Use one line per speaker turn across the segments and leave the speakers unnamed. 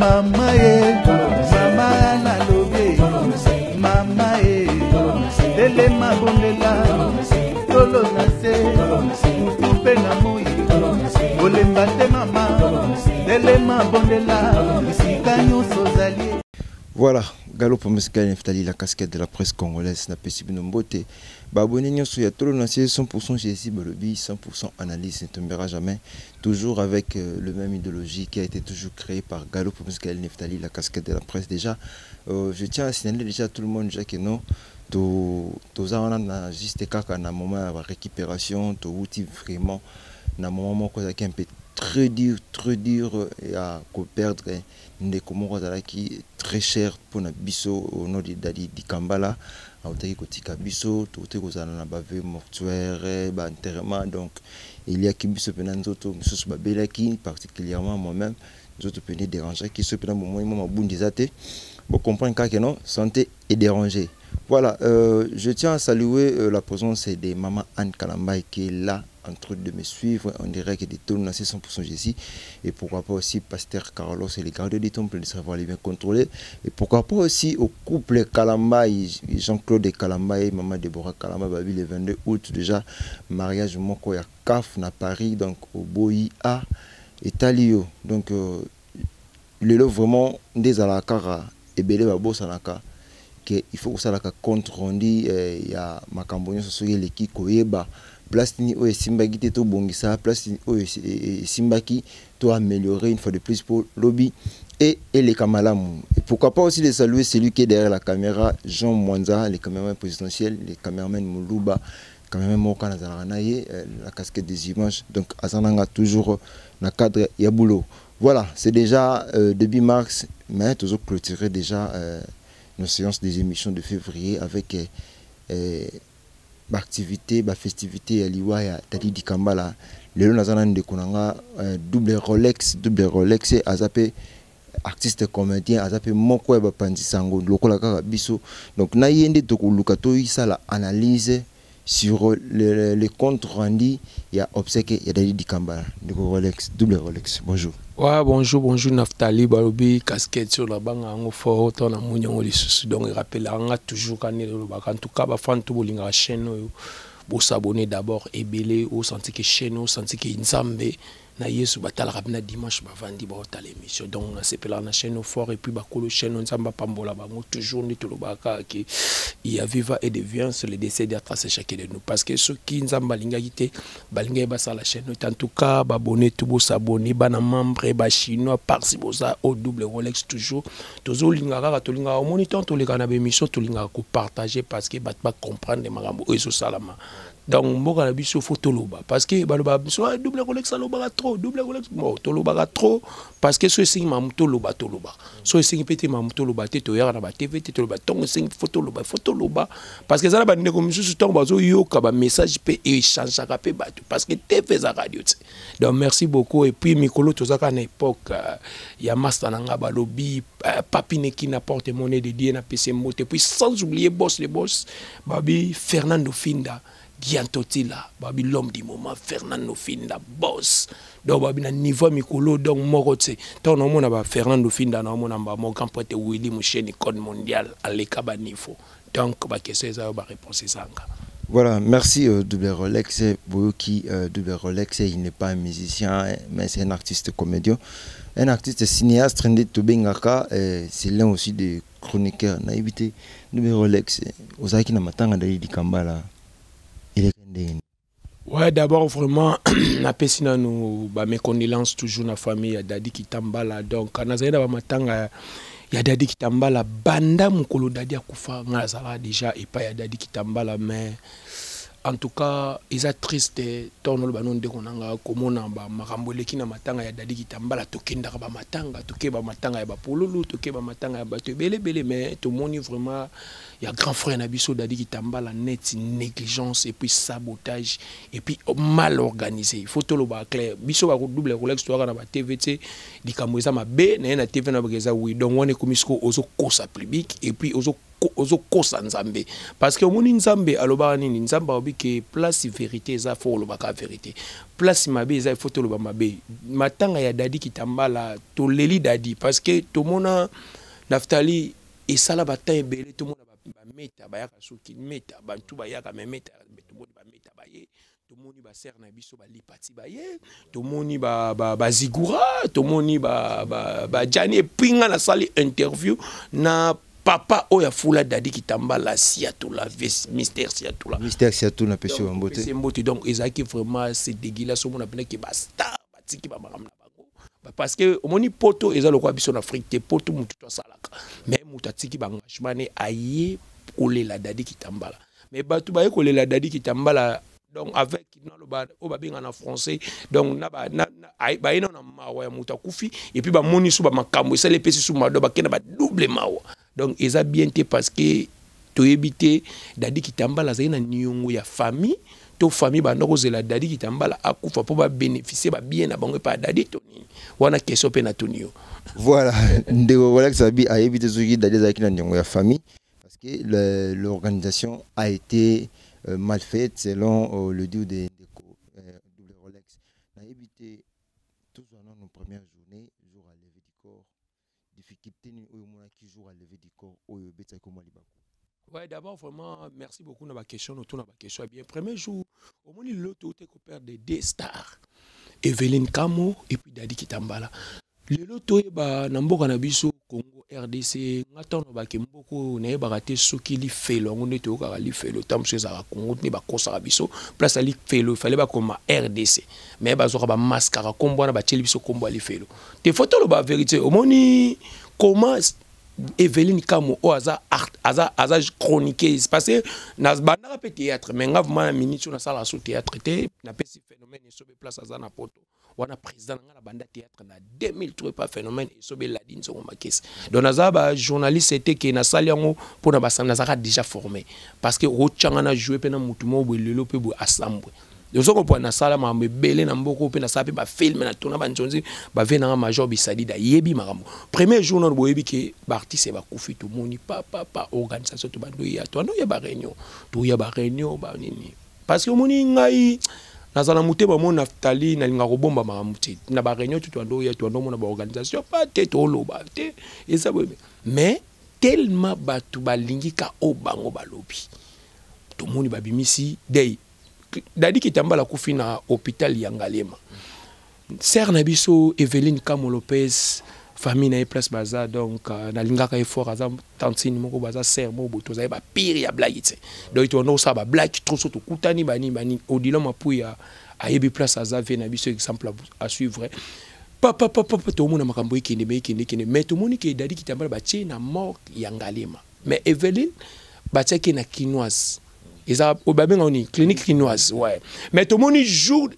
Mama e, mama na lobe, mama e, dele mabondela, tolo na se, mutupe na moi, olemba te mama, dele mabondela, isika nyonso zali.
Voilà, Gallo Pomescal Neftali, la casquette de la presse congolaise, n'a pas si bien beauté. Babonné sur Yatolo, 100% Jésus Bolobi, 100% analyse, ne tombera jamais. Toujours avec le même idéologie qui a été toujours créée par Gallo Pomescal Neftali, la casquette de la presse. Déjà, je tiens à signaler déjà à tout le monde déjà que non, tout ça on a juste qu'à un moment de récupération, tout outil vraiment, un moment qui est un peu très dur à perdre des Comores qui est très cher pour notre biso au nom de Dadi Kambala à Otaki Kotika biso tout est aux années bavé mortuaire enterrement donc il y a qui biso penanzoto biso babela qui particulièrement moi-même les autres penaient déranger qui se pendant moment moi bundisate pour comprendre que non santé est dérangée. Voilà, je tiens à saluer la présence de maman Anne Kalambay qui est là en train de me suivre en direct de tout le 100% Jésus et pourquoi pas aussi pasteur Carlos et les gardiens du temple de savoir les bien contrôler et pourquoi pas aussi au couple Kalambay, Jean-Claude Kalambay, maman Déborah Kalambay, le 22 août déjà mariage moko ya CAF na Paris donc au Boïa à Italio donc il est vraiment des alakara et belé babo sanaka que il faut que ça la compte rendu il y a makambonyo sur l'équipe koyeba place ni o simbaki te to bongisa place ni o simbaki to améliorer une fois de plus pour lobby et les camalamu et pourquoi pas aussi de saluer celui qui est derrière la caméra Jean Mwanza les caméramans présidentiels les caméramans Muluba caméraman Moka Nazaranaye la casquette des images donc azananga toujours na cadre ya boulot voilà c'est déjà début mars mais toujours clôturer déjà nos séances des émissions de février avec l'activité, la festivité à l'Iwaya, Dadi Kambala, le Nazanan de Konanga, double Rolex et Azapé, artiste comédien, Azapé Moko et Pandi Sango, Lokolaka Biso. Donc, Nayende Tokulukato, ça la analyse sur les comptes rendus, il y a obséqué, il y a Dadi Kambala, double Rolex. Bonjour.
Ouais, bonjour Naftali Balobi, casquette sur la banque en fort, on a mounion les sous donc rappelle on a toujours gagné le bac en tout cas ba fan tout bolinga chaîne pour s'abonner d'abord et belé au senti que chaîne au senti que Nzambe na yesu batala rabina dimanche ba vandi ba hota l'émission donc on s'appelle la chaîne au fort et puis ba kolo chaîne Nzamba pambola ba toujours ni tout le baka qui il y a viva et devient sur le décès d'être chacun de nous parce que ceux qui Nzamba linga yité balinga ba sa la chaîne en tout cas ba abonner tout bo s'abonner ba na membre ba chinois par si boza au double Rolex toujours linga ka to linga au moniteur to linga na émission to linga ko partager parce que ba comprendre les marambo et so salama donc mboka na biso faut toloba parce que baloba biso double Rolex aloba trop double Rolex bon toloba trop parce que ce signe mam toloba so signe pété mam toloba te to yara na ba TV te toloba donc signe photo loba parce que ça ba ndeko misusu temps bazo yoka ba message pe échange ka pe bato parce que TV za radio donc merci beaucoup et puis mikolo tozaka na époque ya master nanga balobi papi neki n'apporte monnaie de Dieu na PC mote puis sans oublier les boss babi Fernando Finda Giantotila, babi l'homme du moment, Fernando Finda, boss. Donc babi na niveau mikolo donc morote. Tant on a Fernando Finda na on a mon grand pote Willy Moucheni code mondial à l'écaba niveau. Donc ba question ça ba réponse ça.
Voilà, merci double Rolex qui double Rolex il n'est pas un musicien mais c'est un artiste comédien, un artiste cinéaste Trendy Tobengaka c'est l'un aussi des chroniqueurs na évité double Rolex ozaki na matanga Dadi Kambala.
Ouais, d'abord vraiment, mes condoléances toujours na famille ya Dadi Kitambala donc nazaida ba matanga ya Dadi Kitambala banda mukolo Dadi akufa ngazala déjà et pas ya Dadi Kitambala mais en tout cas ils sont tristes tono le banon de konanga komona ba makambo leki na matanga ya Dadi Kitambala tokenda ba matanga tokeba matanga ya ba pololo tokeba matanga ya bato belé mais tout monde vraiment Il y a grand frère Nabiso Dadi Kitambala net négligence et puis sabotage et puis mal organisé. Il faut tout le bas clair. Biso va double Rolex toi na ba TVT di kamoza ma B na TV na bageza oui. Donc on est comme isko ozo kosa public et puis ozo kosa nzambe parce que omoni nzambe aloba nini nzamba obi ke place vérité za fo lo baka vérité. Place mabe za faut to lo ba mabe. Matanga ya Dadi Kitambala to leli Dadi parce que to mona Naftali et ça la bataille belé tout le monde ba meta ba yaka soki meta ba tout ba yaka me meta tout le monde ba meta ba ye tout le monde ba ser na biso ba lipati ba ye tout le monde ba zigura tout le monde ba jani pinga na sali interview na papa oya fula Dadi Kitambala siatula mystère
siatula pesi wa mbote
c'est mbote donc ezaki vraiment c'est déguila so mona pena ki ba star ba tiki ba maramna parce que au moni poto eza lokwa biso na Afrique te poto mutu to salaka mais mutatiki ba engagement ne aye kolela Dadi Kitambala mais batu ba kolela Dadi Kitambala donc avec non le ba o ba binga na français donc na ba na ina na mawa ya mutakufi et puis ba moni su ba makambo ça les pesi su mado ba kena ba double mawa donc eza bien te parce que to ebité Dadi Kitambala za ina nyongo ya famille to famille ba ndoko zela Dadi Kitambala akufa po ba bénéficier ba bien na bango pa Dadi toni wana question pe na tonio
voilà ndeko voilà que ça bi a évité zuki Dadi za kina nyongo ya famille parce que l'organisation a été mal faite selon le dieu de double Rolex a évité tous nos premières journées jour à lever du corps difficulté ni oyo mona ki jour à lever du corps oyo beta ko mali bako.
Ouais, d'abord, vraiment, merci beaucoup dans ma question. Autour de ma question, bien. Premier jour, au moins, l'autre côté, qu'on perd des stars. Evelyne Kamo et puis Dadi Kitambala. Le loto est bas, Namboka Nabiso, Congo, RDC, Nathan Bakemboko, Nebarate, Soki, li fait le, on était au cas, li fait le temps, chez Ara Congo, ne ba Kosa Rabiso, place à li fait le, fallait pas comme RDC. Mais bah, zora ba mascara, combo, na ba Tchelibiso, combo, li fait le. Des photos, le ba vérité, au moins, comment Evelyne Kamo o aza chroniqué parce que na bana pe théâtre mais nga vraiment minute na sala so théâtre té na pesi phénomène so be place aza na poto wana président nga na banda théâtre na 2003 pas phénomène so be ladine so makesi donc naza ba journaliste était que na sali yango pour na basana zaka déjà formé parce que o changa na jouer pe na mutu mo bo lelo pe bo assemble donc on peut na sala ma belé na mboko pe na sape ba film na tona ba nzonzi ba vena nga major bisadi da yebi makambo premier jour no boyebi ke ba artiste ba kufi to moni pa organisation to bando ya to no ya ba réunion ba nini parce que moni ngai na zala muteba mo Naftali na linga robomba makamuti na ba réunion to ando ya to ando mo na ba organisation pas te to loba te et ça mais tellement batu balingi ka obango balobi to moni ba bimisi dey Dadi Kitambala kufi na hôpital ya Ngalema. Sœur na biso Evelyne Kamo Lopez famille na place baza donc na lingaka effort aza tantine moko baza sœur mo boto za ba pire ya blague tse. Donc to no sa ba blague trop soto kutani bani odila mapu ya ayebi place aza ve na biso exemple à suivre. Papa to mona makambo ikende mais to moni ke Dadi Kitambala ba tie na mort ya Ngalema. Mais Evelyne ba tie ke na Kinoise. Ils ont une clinique chinoise, ouais. Mais tout le monde joue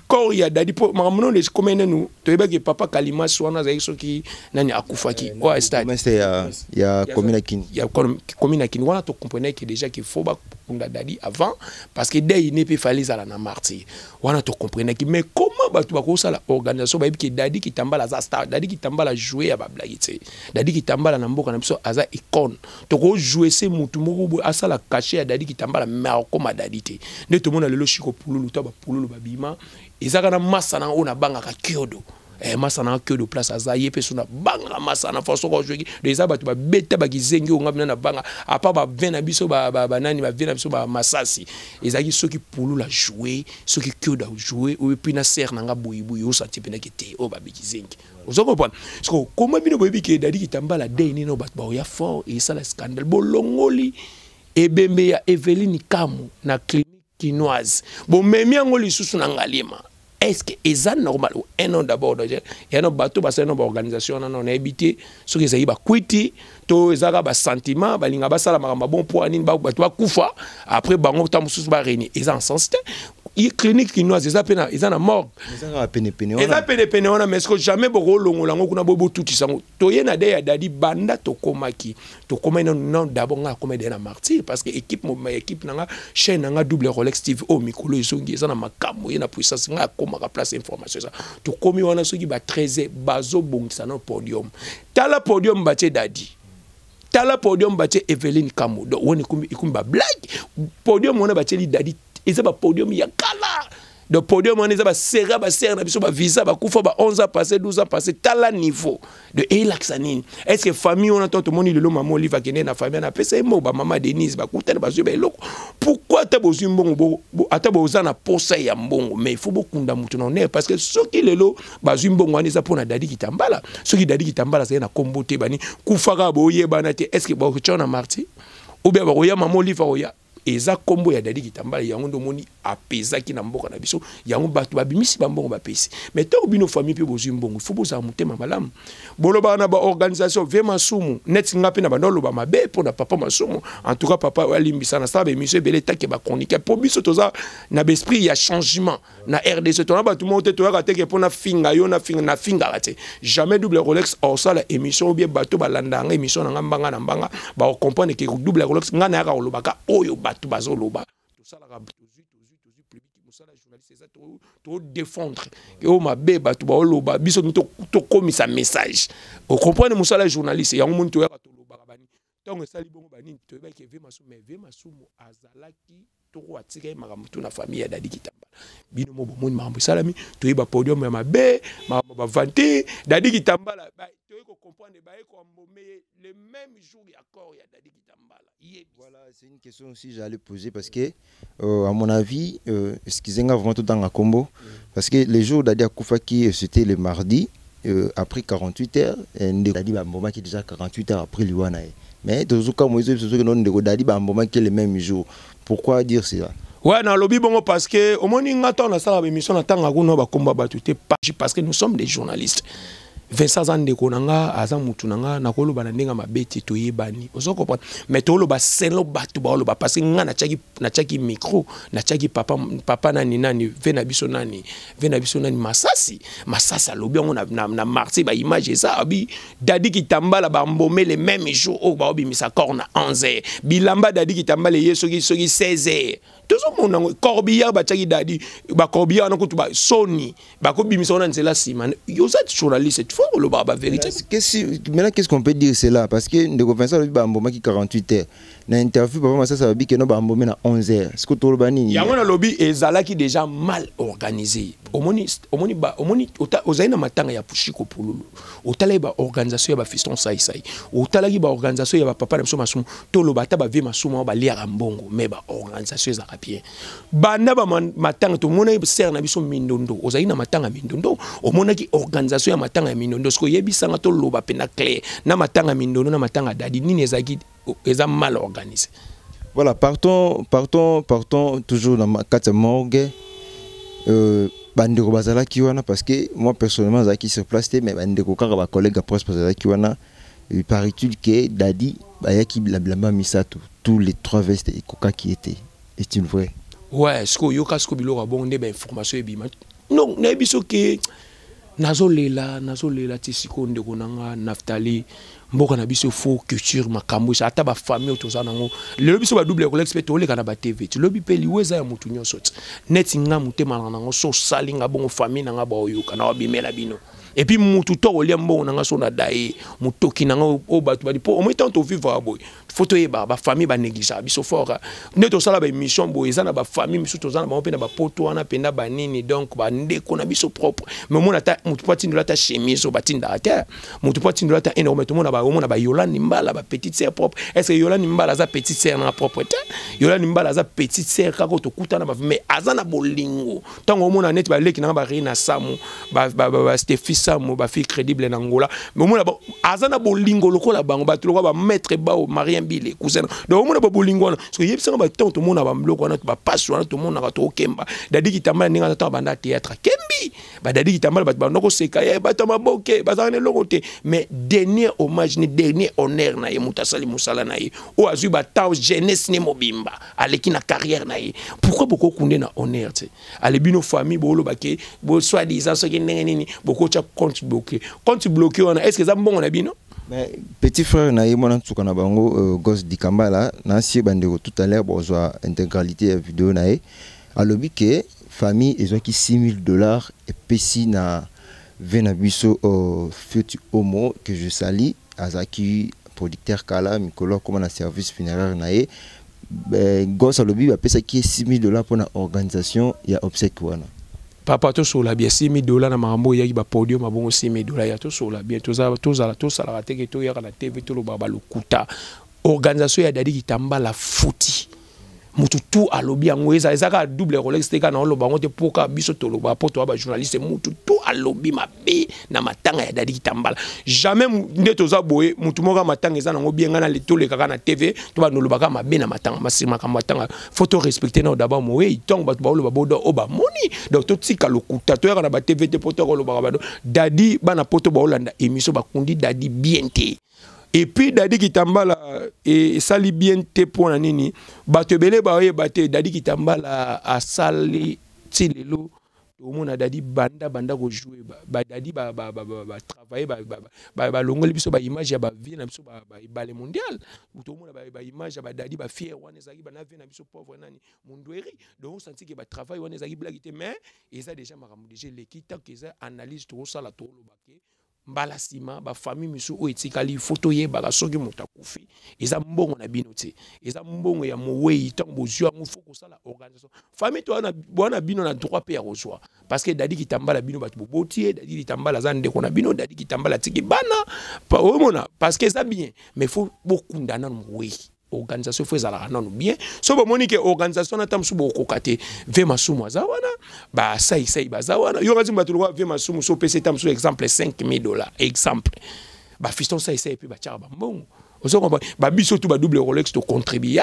corps il y a Dadi pour maman les comment nous tu vois que papa Kalima soit na zaïso qui nani akufaki ouais stade
il y a commune
à Kin voilà tu comprenais que déjà qu'il faut ba kunda Dadi avant parce que dès il n'est pas fallait ça na martyr voilà tu comprenais que mais comment ba tu ba ko ça la organisation ba que Dadi Kitambala za star Dadi Kitambala jouer à ba blague tu Dadi Kitambala na mboka na biso aza icône tu ko jouer c'est mutu moko asa la cacher à Dadi Kitambala mais comme Dadi te ne tout le monde a le chiko pululu to ba pululu ba bima ezaka masana ona bangaka kyodo masana kyodo place azaye pe sona banga masana façon ko jouer les abatu ba beta ba kizengi onga na banga apa ba vena biso ba nani ba vena biso ba masasi ezaki soki pulu la jouer soki kyodo jouer ou puis na ser nanga boyiboyi o senti pena kete o ba bikizengi ozo comprendre parce que comment bino boyebi ke Dadi Kitambala deni no bat ba ya fort et ça le scandale bolongoli ebembe ya Evelyne Kamo na clinique chinoise bon memi yango lisusu na Ngalema. Est-ce que c'est normal ou un an d'abord il y a un bateau parce que une organisation on a habité ce que ça y va quitter to ezaka ba sentiment balinga ba sala makamba bon pour anine ba kufa après bango tamususu ba réunir ils en sens clinique chinoise eza pena eza na morgue
eza pene
pene wana mais que jamais boko longola ngo kuna bobo tout sango toye na de ya dadi banda tokomaki non d'abord nga comme de na martyr parce que équipe nanga chaîne nanga double Rolex TV o mikolo ezongi eza na makambo ye na puissance nga koma ka place information ça to komi wana soki ba 13 bazo bongisa na podium tala podium batie dadi tala podium batie Eveline Kamo do woni ikumba blague podium wana batie li dadi eza ba podium ya kala de podium on eza ba serra ba serre na biso ba visa ba kufa ba 11 ans passé 12 ans passé tala niveau de elaxanine est-ce que famille on entend tout le monde le maman Oliva kene na famille na pesa mo ba maman Denise ba kutana ba zwe ba eloko pourquoi ta bozu mbongo ata boza na posa ya mbongo mais il faut beaucoup kunda mutu na ne parce que soki lelo ba zwe mbongo ani za pona dadi kitambala soki dadi kitambala ça na kombote bani kufaka boye bana te est-ce que ba chona marti ou bien ba roya maman Oliva roya eza kombo ya dadi kitambala yango ndo moni apesa ki na mboka na biso yango batu babimisi bambongo bapesi mais to bino famille pe bozu mbongo faut boza mutema malamu boloba na ba organisation ve masumu net ngape na bandolo ba mabe pour na papa masumu en tout cas papa alimbisa na saba monsieur beleta ke ba chronique pour biso toza na esprit ya changement na RDC to na ba tout monde to ya te ke pour na finga yo na finga rate jamais double Rolex au sala émission ou bien bato balanda nga émission na mbanga na mbanga ba comprendre que double Rolex nga na ya lobaka oyo bato bazoloba tout ça la journaliste to défendre et o mabe bato ba loba biso to komisa message o comprendre musala journaliste yamuntu ya to loba bani donc sali bongo bani to ba ke ve masumu azalaki to watika makamutu na famille ya dadi kitambala bino mo bomoni makambo salami to yeba podium ya mabe makambo ba vanter dadi kitambala ba to yeko comprendre ba yeko mbomé le même jour ya corps ya dadi kitambala.
Voilà, c'est une question aussi que j'allais poser parce que, à mon avis, excusez-moi vraiment tout dans la combo, parce que les jours d'Adi Akoufaki, c'était le mardi, après 48 heures, Dadi Bamboma qui est déjà 48 heures après l'Iwana. Mais dans le cas où nous Dadi Bamboma qui est le même jour. Pourquoi dire cela?
Ouais, dans le lobby, bon, parce que au moins, nous avons une émission parce que nous sommes des journalistes. Vincent Zandeko nanga aza mutu nanga nakolo bana ndenga mabeti to yebani ozo comprendre mais to lo ba selo batu ba lo ba parce que nga na chaki micro na chaki papa nani vena biso nani masasi lobi on na marti ba image ça abi dadi kitambala ba mbomé le même jour o ba obi misa corna 11h bilamba dadi kitambala yesoki 16h toujours mon corbillard ba chaki dadi ba corbillard na kutu ba soni ba ko bimisa on nzela sima yo za journaliste faut le barba vérité.
Maintenant qu'est-ce qu'on peut dire cela parce que de Vincent le bamboma qui 48 heures na interview papa ça va dire que no bamboma na 11 heures ce que to bani
ya mona lobby ezala qui déjà mal organisé omoni ozaina matanga ya pushiko pululu otala ba organisation ya ba fiston sai otala ki ba organisation ya ba papa na masumu to lo bata ba vie masumu ba lia mbongo mais ba organisation za rapien banda ba matanga to mona ser na biso mindondo ozaina matanga mindondo omona ki organisation ya matanga ya mindondo sko yebisanga to loba pena clair na matanga mindondo na matanga dadi nini ezaki eza mal organisé.
Voilà, partons toujours dans ma carte morgue. Bandeko bazala kiwana parce que moi personnellement zaki sur place mais bandeko kaka ba collègue presse bazala kiwana il paraît-il que dadi bayaki blabla misato tous les 3 vestes et coca qui étaient est-il vrai?
Ouais, ce que yoka ce que biloko bon ne ba information e bima non na biso ke nazolela tisiko ndeko nanga Naftali mboka na biso faux culture makambo ça ata ba famille otoza nango le biso ba double Rolex pe to le kana ba TV ti lobi pe liweza ya mutu nyonso net nga mutema nango so salinga bongo famille nanga ba oyoka na obimela bino et puis mutu to olia mbongo nanga so na dai mutoki nanga o batu ba po au moins tant to vivre boy photo e ba famille ba négliger biso fort ne to sala ba émission boy eza na ba famille biso to za na ba pe na ba poto wana penda ba nini donc ba ndeko na biso propre mais mona ta mutu pati ndola ta chemise o batinda ata mutu pati ndola ta énorme to mona ba Yolande Mbala ba petite sœur propre est-ce que Yolande Mbala za petite sœur na propreté Yolande Mbala za petite sœur kako to kutana ba mais azana bolingo tango mona net ba leki na ba Rina Samu ba Steffi Samu ba fille crédible en Angola mais mona azana bolingo lokola bango ba tuloko ba maître ba o Marie bile cousin donc on a ba bolingo wana so yebisa ba temps to mona ba mloko wana ba passe wana to mona ka to kemba dadi kitambala ninga ta banda théâtre kembi ba dadi kitambala ba ndoko seka ye ba to maboke ba zane lokote mais dernier hommage ni dernier honneur na ye mutasali musala na ye o azui ba taw jeunesse ni mobimba aleki na carrière na ye pourquoi beaucoup kunde na honneur te alebino famille bolo bake bo soit disant ce qui nini beaucoup cha compte bloqué on est-ce que ça bon on a bino
mais petit frère na ye mona tsuka na bango gosse dikambala na si bandeko tout à l'heure bozoa intégralité ya vidéo na ye alobi ke famille ezwaki $6,000 et pesi na vena biso Fioti Omo que je salue azaki producteur kala mikolo comme na service funéraire na ye gosse alobi ba pesa ki $6,000 pour na organisation ya obsèque wana
papa to sola bien $6,000 na mambo ya ba podium mabongo $6,000 ya to sola bien to sala rateke to ya na TV to lo baba lukuta organisation ya dadi kitambala futi mutu tout alobi yango ezaka double Rolex teka na lo bango te poka biso to lo ba poto ba journaliste mutu tout alobi mabe na matanga ya dadi kitambala jamais ndeto za boye mutu moka matanga eza nango bien ngana letole kaka na TV to ba no lo baka mabe na matanga masima ka matanga photo respecter na d'abord moye itong ba lo ba bodo oba moni donc to tika lokuta to ya na ba TV te poto ko lo ba ba dadi bana poto ba olanda émission ba kundi dadi bien te. Et puis dadi kitambala et sali bien te pona nini bato belé ba oye baté dadi kitambala a sali tilelo to mona dadi banda ko jouer ba dadi ba travailler ba longoli biso ba image ya ba vie na biso ba balé mondial to mona ba image ba dadi ba fier wana ezaki ba na vie na biso pauvre nani mondweri donc on sentit que ba travail wana ezaki blague mais eza déjà maramu déjà l'équipe que ça analyse to sala to lo baké mbala sima ba famille misu o etikali photo ye ba soki muta kufi eza mbongo na bino te eza mbongo ya moweyi tant bozwa mu foko sala organisation famille to na bona bino na droit pe ya reçoit parce que dadi kitambala bino batu bobotie dadi kitambala za ndeko na bino dadi kitambala tiki bana pa omona parce que ça bien mais faut beaucoup ndana moweyi organisation faut ezala non bien so ba monique organisation na tamsu bo kokate ve masumu azawana ba sai bazawana yo ngati mbatu lo ve masumu so pese tamsu exemple $5,000 exemple ba fiston sai puis ba tchaba mbongo ozo ba biso tu ba double Rolex to contribuer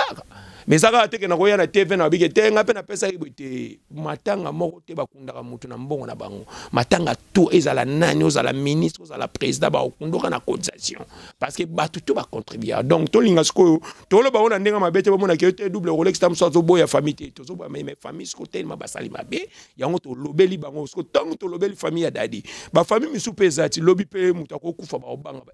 mais ça va teke na koya na TV na bige tenga pe na pesa ibite matanga moko te bakundaka mutu na mbongo na bango matanga tout ezala nani ozala ministre ozala président ba okundoka na cotisation parce que ba tout ba contribuer donc to linga sko to lo ba ona ndenga mabete ba mona ke te double Rolex tam so boya famille te to so ba mais famille sko te ma basali mabe yango to lobeli bango sko tango to lobeli famille ya dadi ba famille misu pezati lobi pe mutu akokufa ba obanga ba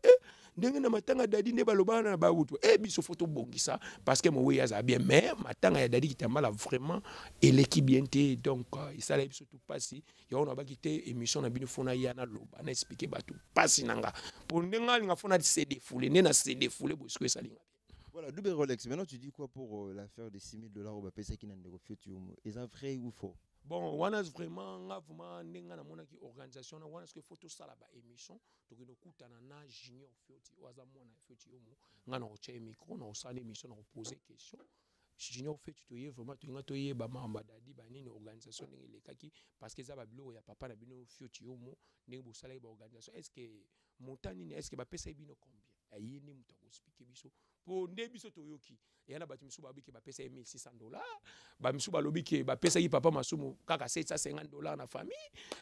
ndenge na matanga dadi ne balobana na babutu biso photo bongisa parce que mowe yaza bien mais matanga ya dadi kitambala vraiment eleki bien te donc ça la biso tout passi ya on a bakité émission na bino fona yana loba na expliquer batu passi nanga pour ndenga linga fona CD foulé na CD foulé bosco ça linga.
Voilà, double Rolex. Maintenant tu dis quoi pour l'affaire des $6,000 au Bapesa qui n'a pas fait est ça vrai ou faux?
Bon, on a vraiment nenga na mona ki organisation na wana ce que photo sala ba émission to kino kutana na junior Fioti waza mona Fioti Omo nga na ocha micro na osala émission na poser question junior Fioti to ye vraiment to nga to ye ba mamba dadi ba nini organisation ndenge lekaki parce que za ba bilo ya papa na bino Fioti Omo ndenge bo sala ba organisation est-ce que montani est-ce que ba pesa bino combien ayini muta ko expliquer biso pour nde biso to yoki yana batu misu ba biki ba pesa $1,600 ba misu ba lobi ke ba pesa ki papa masumu kaka $750 na famille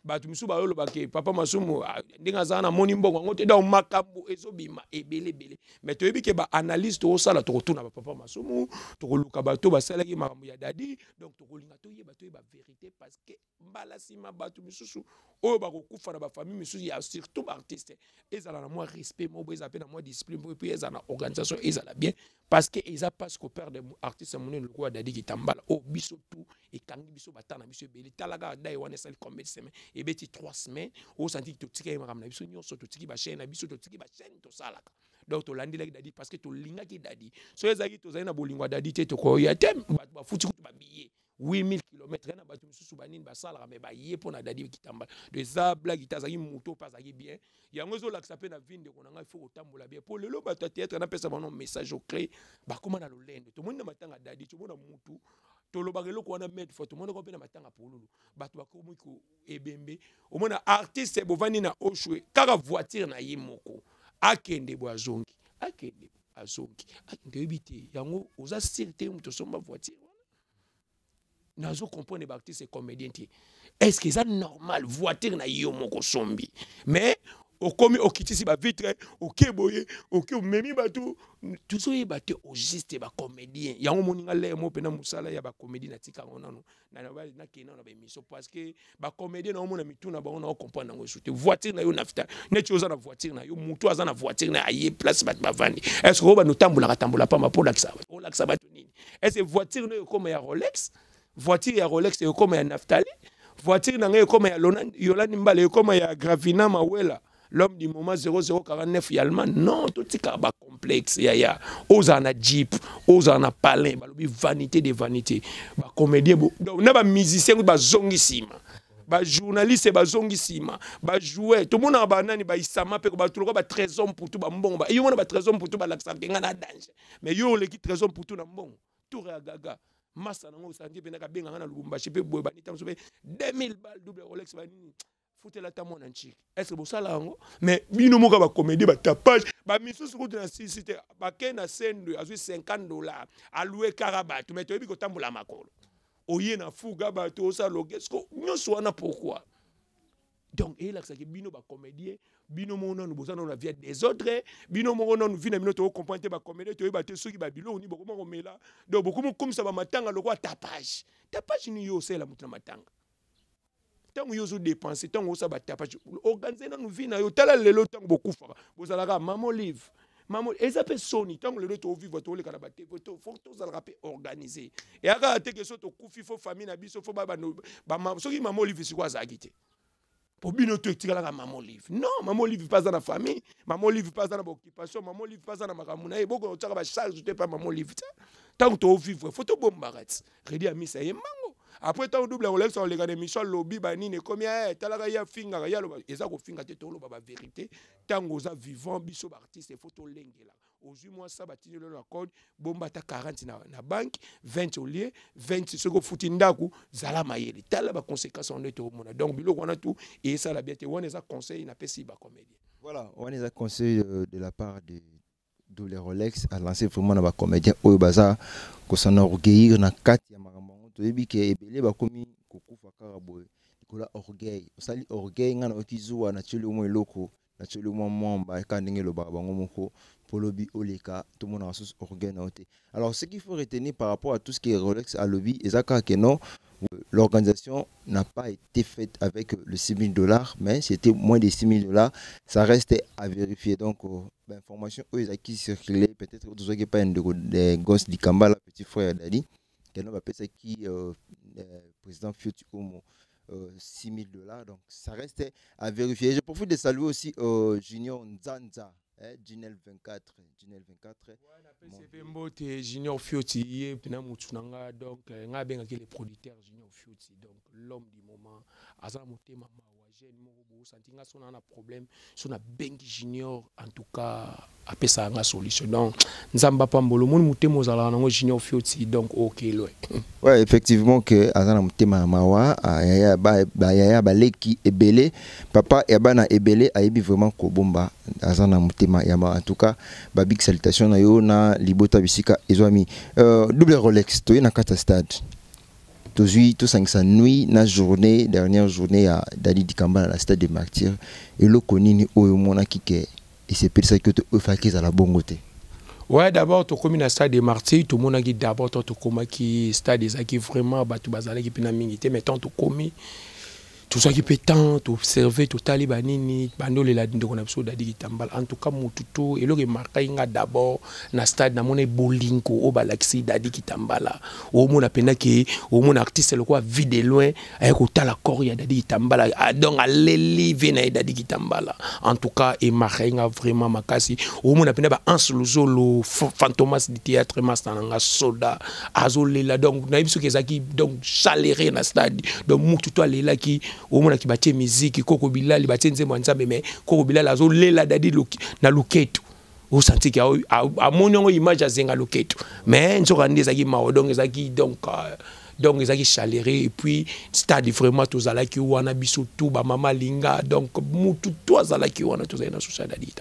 batu misu ba yolo ba ke papa masumu ndinga za na moni mbongo ngote da makambo ezobima ebele mais to yebike ba analyse to sala to tuna ba papa masumu to luka bato ba sala ki makambo ya dadi donc to linga to yeba vérité parce que mbala sima batu misusu o ba kokufa na ba famille misusu ya surtout ba artiste ezala na moi respect mo bo ezapena moi discipline puis ezala na organisation ezala bien parce que ils a pas ce que perdre artiste mon le quoi dadi kitambala o biso tout et kangi biso batana biso beli talaga dai wana sali combien de semaines et beti 3 semaines o senti to tika ma ramna biso nyonso to tiki ba chaîne na biso to tiki ba chaîne to salaka donc to landi like dadi parce que to linga ki dadi so ezaki to zaina bolingwa dadi te to ko ya tem ba futi ko ba billet 8,000 km na batu misusu banini basala mais ba yé pona dadi kitambala de za blague itazaki moto pas zaki bien yango zo laksa pe na vinde ko nanga faut otambola bien pour lelo batu théâtre na pesa bano message au clé ba koma na lolendo to mona matanga dadi to mona mutu to lo bagelo ko na med photo mona ko pe na matanga polulu batu ba komo ko ebembe o mona artiste bovani na oshwe kaka voiture na yimoko akende bo azongi akende azongi ndeyebi te yango oza sirte moto somba voiture nazo comprendre ba artiste comédien te est-ce que ça normal voiture na yo moko sombi mais okomi okitisi ba vitre okeboye okememi bato tuzoye bato au juste ba comédien yango moninga le mo pena musala ya ba comédien na tika ngonano na kena na ba émission parce que ba comédien na mona mituna ba on comprendre ngo soute voiture na yo nafta neti oza na voiture na yo mutu aza na voiture na aye place bat bavandi est-ce que ba no tambola pa mapola kisa bato nini est-ce que voiture na yo comme ya Rolex voiture ya Rolex yo comme ya Naftali voiture na yo comme ya Yolande Mbale comme ya Gravina Mawela l'homme du moment 0049 Yalman non tout ce cas complexe ya ozana jeep ozana palin balobi vanité de vanité ba comédien donc na ba musicien ba zongisima ba journaliste ba zongisima ba joueur tout monde ba nani ba isama pe ba tout ba trésor pour tout ba mbongo yo mona ba trésor pour tout ba laksa kenga na danger mais yo le qui trésor pour tout na mbongo tour ya gaga massa nango sangi pe na ka benga na Lubumbashi pe boy ba ni tam so 2000 balles double Rolex ba ni foutre la tamon en chic est-ce que ça là mais bino moka ba comédie ba tapage ba misusu ko na cité ba kena scène à $50 à louer Karabat mais to bi ko tambola makolo oye na fuga ba to ça logesko nyoso wana pourquoi donc et là ça que bino ba comédien bino mona nous besoin na vie des autres bino mona nous vina bino to comprendre ba comédien to ba te soki ba bilo ni boko mo mela donc boko mo comme ça ba matanga lokwa tapage ni yo c'est la mutna matanga tant que vous dépensez, tant que vous avez organisé dans nos vies, vous avez le temps beaucoup faire. Vous avez maman livre, maman et ça peut sonner tant que le retour vivre tout le canapé, faut tout ça rappeler organiser. Et après que ça to coufi faut famille na biso faut ba so ki maman livre c'est quoi ça agité. Pour bien te tirer la maman livre. Non, maman livre pas dans la famille, maman livre pas dans l'occupation, maman livre pas dans la makamuna et beaucoup tu vas charge te pas maman livre. Tant que tu vivre, faut to bombarder. Redi ami ça y mango. Après tant double Rolex on les gars Michel lobby banine combien talaka ya finga ya lo eza ko finga te to lo ba vérité tant oza vivant biso ba artiste photo lengela aujourd'hui moi ça batini le code bomba ta 40 na banque 20 au lieu 20 ce ko futi ndaku zala mayeli tala ba conséquences on est au monde donc bilo on a tout et ça la bien te on les a conseil na pesi ba comédien
voilà on les a conseil de la part de les Rolex à lancer vraiment na comédien oyo baza ko s'enorgueillir na kati ya makambo to yebi ke ebele ba komi kokufa kaka boye kola orgueil osali orgueil ngana okizuwa na tshelo mo eloko na tshelo mo momba ka ndenge lo ba bango moko polobi oleka tout monde a sous orgueil na ote. Alors ce qu'il faut retenir par rapport à tout ce qui est Rolex à lobby ezaka ke non l'organisation n'a pas été faite avec le $6,000 mais c'était moins de $6,000, ça reste à vérifier donc l'information eux qui circulait peut-être vous avez pas des gosses du Kambala petit frère Dadi qui va payer qui président Fioti Omo $6,000 donc ça reste à vérifier. Je profite de saluer aussi Junior Nzanza Ginel 24
c'est Junior Fioti pena mutunanga donc nga benga que les producteurs Junior Fioti donc l'homme du moment azana motema mawa jeune mo sentinga sona na problème sona bengi Junior en tout cas apesa nga solution donc nzamba pambolo mon motema ozala nango Junior Fioti donc OK lo
ouais effectivement que azana motema mawa ya ba leki ebele papa ya bana ebele ayebi vraiment ko bomba azana motema ya ma en tout cas ba big salutation na yo na libota bisika ezwami double Rolex to na kata stade tozui to sangisa nuit na journée dernière journée à Dadi Dikamba na stade des Martyrs et lo konini oyo mona kike et c'est pour ça que tu fakis à la bongote.
Ouais, d'abord tu comme na stade des Martyrs tout mona ki d'abord tu comme qui stade ezaki vraiment batu bazala ki pina mingité mais tant tu komi tout ça qui peut tant observer tout talibanini bandole la ndeko na biso Dadi Kitambala en tout cas mututo et le remarquer nga d'abord na stade na mona bolingo o balaxi Dadi Kitambala o mona pena ki o mona artiste le quoi vide de loin avec la corps ya Dadi Kitambala donc à l'elive na Dadi Kitambala en tout cas et marquer vraiment makasi o mona pena ba ansolozolo fantomas du théâtre mastananga soda azolela donc na biso kezaki donc chaléré na stade donc mututo lela ki au monde qui battait musique Koko Bilal battait nzembo nzambe mais Koko Bilal azo lela Dadi na loketo au senti qu'il y a mon image à zenga loketo mais nzoka ndezaki mawo donc ezaki donc ezaki chaléré et puis stade vraiment tous ala ki wana biso tout ba mama linga donc mutu to azala ki wana tous na social Dadi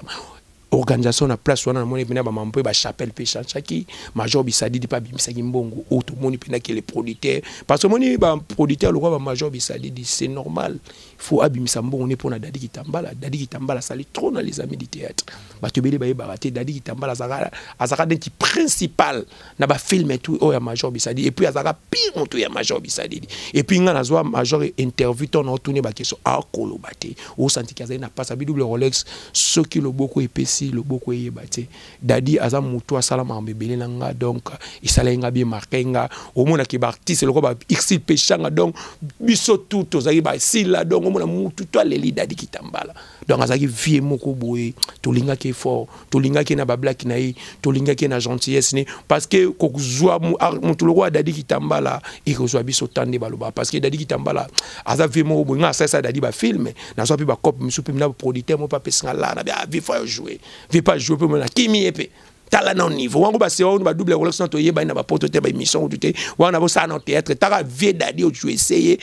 organisation na place wana moni pena ba mampo ba chapelle pe chanchaki major Bisadidi pa bimisaki mbongo auto moni pena que les producteurs parce que moni ba producteur le roi ba major Bisadidi c'est normal il faut abimisa mbongo ne pona Dadi Kitambala sali trop dans les amis du théâtre ba tebele ba baraté Dadi Kitambala azaka denti principal na ba film et tout ya major Bisadidi et puis azaka pire monto ya major Bisadidi et puis nga nazwa major interview ton retourner ba question a kolobate au senti kaza na pas double Rolex ce qui le beaucoup épaissi le beaucoup yebate Dadi aza muto asala mambebele nanga donc isalenga bien marqué nga au mona ki ba artiste le ko ba xil pechanga donc biso tout ozaki ba sila donc au mona mutu to leli Dadi Kitambala donc azaki vie moko boye tolinga ki fort tolinga ki na ba black na yi tolinga ki na gentillesse ni parce que ko zwa mutu le roi Dadi Kitambala et ko zwa biso tande baloba parce que Dadi Kitambala aza vie moko boye nga ça Dadi ba film na so pi ba cop misu pi na producteur mo pa pesinga la na bien faut jouer veut pas jouer pour moi kimi épée tala non niveau wango ba c'est on ba double relation to yeba na ba poto te ba émission tout te wana bo ça na théâtre tara vie Dadi o jouer essayer